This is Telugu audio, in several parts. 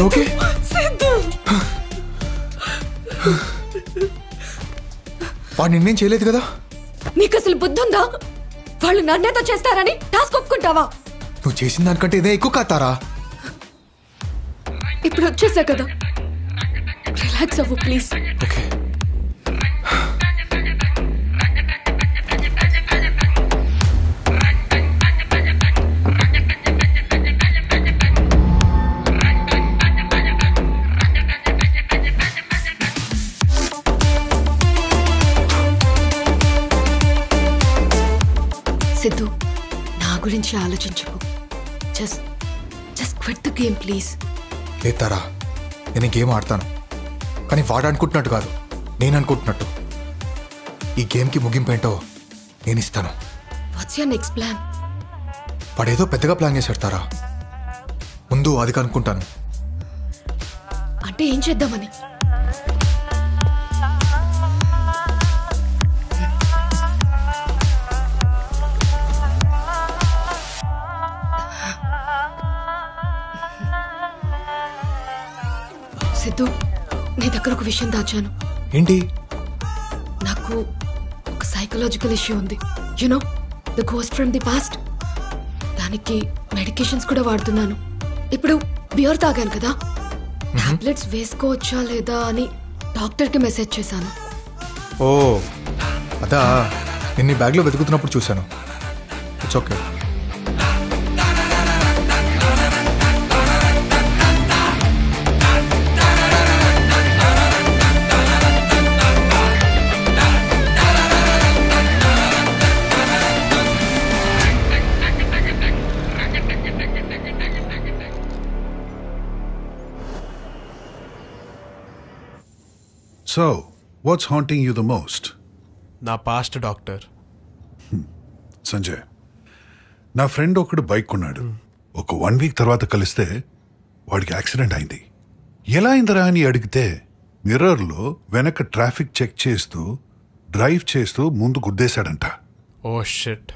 ఓకే వాడు నిన్నేం చేయలేదు కదా? నీకు అసలు బుద్ధి ఉందా? వాళ్ళు నన్నేతో చేస్తారని టాస్క్ ఒప్పుకుంటావా? నువ్వు చేసిన దానికంటే ఇదే ఎక్కువ కాతారా. ఇప్పుడు వచ్చేసా కదా, రిలాక్స్ అవ్వు ప్లీజ్. ఓకే సిద్ధు, నా గురించి ఆలోచించుకో. Just quit the game please. లేతారా, నేను ఈ గేమ్ ఆడతాను, కానీ వాడు అనుకుంటున్నట్టు కాదు, నేను అనుకుంటున్నట్టు. ఈ గేమ్కి ముగింపు ఏంటో నేను ఇస్తాను. What's your next plan? వాడేదో పెద్దగా ప్లాన్ చేశాడు తారా. ముందు అది కనుక్కుంటాను. అంటే ఏం చేద్దామని? సిద్ధు, నీ దగ్గర ఒక విషయం దాచాను. ఏంటి? నాకు ఒక సైకలాజికల్ ఇష్యూ ఉంది. You know the ghost from the past. దానికి మెడికేషన్స్ కూడా వాడుతున్నాను. ఇప్పుడు బియర్ తాగాను కదా, టాబ్లెట్స్ వేసుకోవచ్చా లేదా అని డాక్టర్కి మెసేజ్ చేశాను. ఓ అదా, నిన్ను బ్యాగ్లో వెతుకుతున్నప్పుడు చూశాను. It's okay. So, what's haunting you the most? నా పాస్ట్ డాక్టర్. సంజయ్, నా ఫ్రెండ్ ఒకడు బైక్ కొన్నాడు. ఒక 1 వీక్ తర్వాత కలిస్తే వాడికి యాక్సిడెంట్ అయింది. ఎలా అయిందిరా అని అడిగితే మిర్రర్లో వెనక ట్రాఫిక్ చెక్ చేస్తూ డ్రైవ్ చేస్తూ ముందు గుద్దేశాడంట. Oh shit.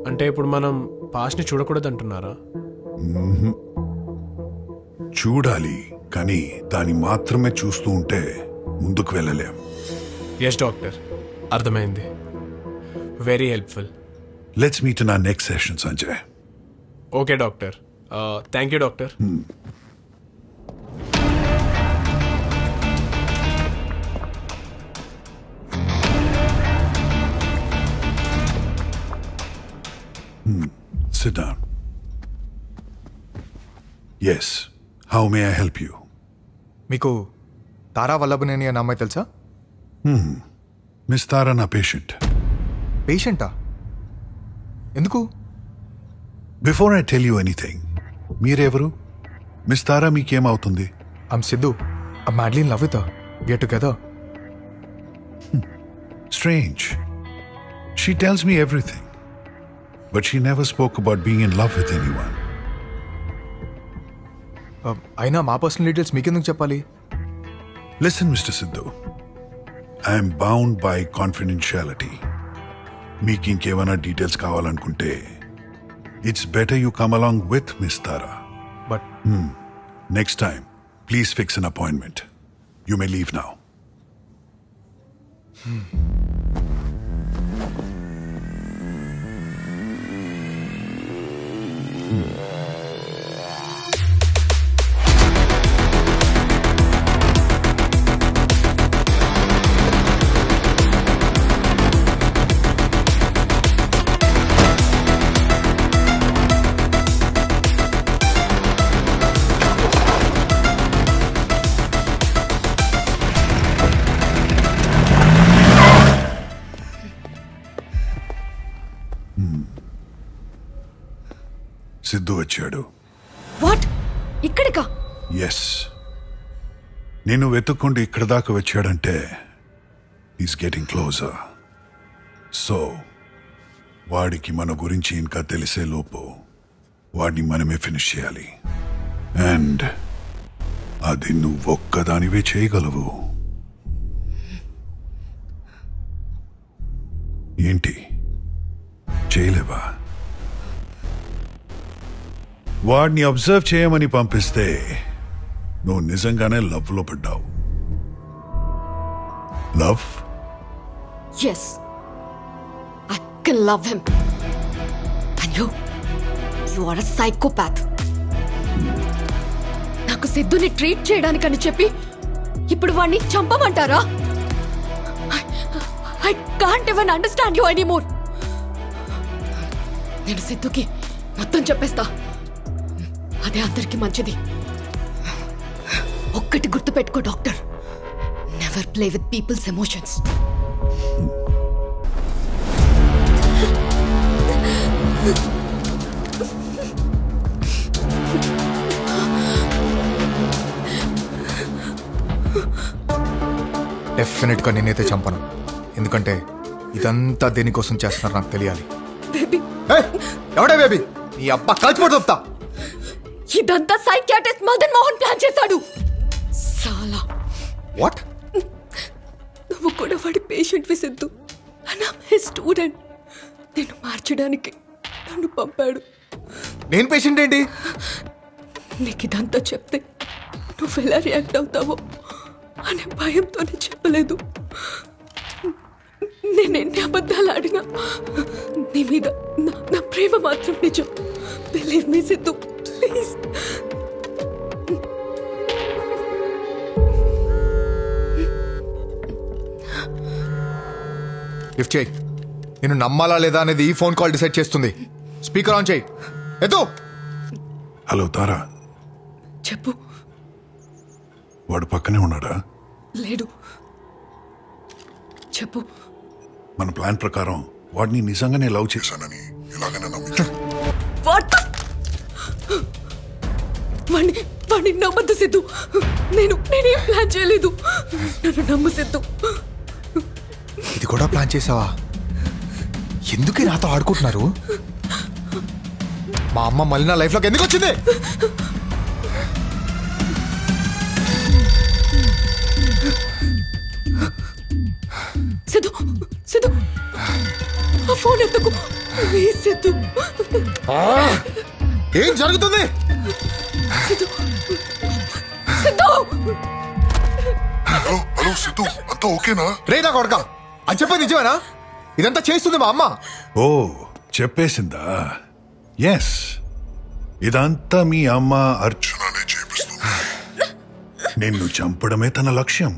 అంటే ఇప్పుడు మనం పాస్ట్ని చూడకూడదు అంటున్నారా? చూడాలి, కానీ దాన్ని మాత్రమే చూస్తూ ఉంటే ముందుకు వెళ్ళలేం. ఎస్ డాక్టర్, అర్థమైంది. Very helpful. Let's meet in our next session Sanjay. Okay doctor. Thank you doctor. Sit down. Yes. How may I help you? మీకు తారా వల్లభనేని అనే అమ్మాయి తెలుసా? మిస్ తారా నా పేషెంట్. పేషెంటా? ఎందుకు? Before I tell you anything, మీరెవరు? మిస్ తారా మీకేమవుతుంది? I'm Siddhu. I'm madly in love with her. We are together. Strange. She tells me everything, but she never spoke about being in love with anyone. అయినా మా పర్సనల్ డీటెయిల్స్ మీకెందుకు చెప్పాలి? Listen, Mr. Sidhu. I am bound by confidentiality. మీకు ఇంకేమైనా డీటెయిల్స్ కావాలనుకుంటే it's better you come along with Miss Tara. But Next time, please fix an appointment. You may leave now. Siddhu వచ్చాడు. వాట్? ఇక్కడికా? ఎస్, నేను వెతుక్కుంటూ ఇక్కడ దాకా వచ్చాడంటే ఈస్ గెటింగ్ క్లోజర్. సో వాడికి మన గురించి ఇంకా తెలిసే లోపు వాడిని మనమే ఫినిష్ చేయాలి. అండ్ అది నువ్వొక్కదానివే చేయగలవు. ఏంటి చేయలేవా? వాడిని అబ్జర్వ్ చేయమని పంపిస్తే నువ్వు నిజంగానే లవ్లో పడ్డావు. Love? Yes, I can love him. And you are a psychopath. నాకు సిద్ధుని ట్రీట్ చేయడానికని చెప్పి ఇప్పుడు వాడిని చంపమంటారా? I can't even understand you anymore. నేను సిద్ధుకి మొత్తం చెప్పేస్తా, అదే అందరికి మంచిది. ఒక్కటి గుర్తుపెట్టుకో doctor, never play with people's emotions. డెఫినెట్గా నేనైతే చంపను, ఎందుకంటే ఇదంతా దేనికోసం చేస్తున్నారు నాకు తెలియాలి. బేబీ, ఎవడే బేబీ? నీ అబ్బా కలిసిపోతూ చెప్తా. ఇదంతా సైకియాట్రిస్ట్ మదన్ మోహన్ ప్లాన్ చేశాడు. సాలా, వాట్? నువ్వు కూడా వాడి పేషెంట్ విసిద్దు, స్టూడెంట్. నేను మార్చడానికి నన్ను పంపాడు. నేను పేషెంట్ ఏంటి? నీకు ఇదంతా చెప్తే నువ్వు ఎలా రియాక్ట్ అవుతావో అనే భయంతోనే చెప్పలేదు. నేను ఎన్ని అబద్ధాలు ఆడినా నీ మీద నా ప్రేమ మాత్రం నిజం. Believe me Siddhu, please. Lift చేయి. నేను నమ్మాలా లేదా అనేది ఈ ఫోన్ కాల్ డిసైడ్ చేస్తుంది. స్పీకర్ ఆన్ చేయి. ఎత్తు. హలో తారా, చెప్పు. వాడు పక్కనే ఉన్నాడా? లేడు. చెప్పు. మన ప్లాన్ ప్రకారం వాడిని నిజంగానే లవ్ చేశానని ఎలాగైనా నమ్మించు. వాడిని నమ్మద్దు సిద్ధు. నేనేం ప్లాన్ చేయలేదు. నన్ను నమ్ము సిద్ధు. ఇది కూడా ప్లాన్ చేసావా? ఎందుకే నాతో ఆడుకుంటున్నారు? మా అమ్మ మళ్ళీ నా లైఫ్లోకి ఎందుకు వచ్చింది? సిద్ధు, సిద్ధు, ఆ ఫోన్ ఎత్తుకు ప్లీజ్ సిద్ధు. ఏం జరుగుతుంది? సిద్ధు, సిద్ధు. హలో హలో సిద్ధు, అంతా ఓకేనా? రే నా కొడక, అని చెప్పేది నిజమేనా? ఇదంతా చేస్తుంది మా అమ్మ. ఓ, చెప్పేసిందా? ఎస్, ఇదంతా మీ అమ్మ అర్చననే చేపిస్తుంది. నిన్ను చంపడమే తన లక్ష్యం.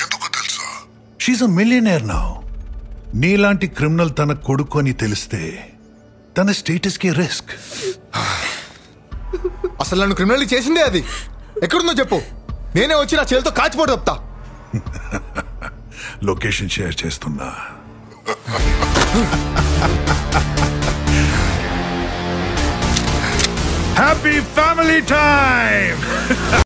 ఎందుకు తెలుసా? She's a millionaire now. నీలాంటి క్రిమినల్ తన కొడుకు అని తెలిస్తే తన స్టేటస్ కి రిస్క్. అసలు నన్ను క్రిమినల్ చేసిందే అది. ఎక్కడుందో చెప్పు, నేనే వచ్చి నా చేతితో కాచిపోటు చెప్తా. లొకేషన్ షేర్ చేస్తున్నా. Happy family time.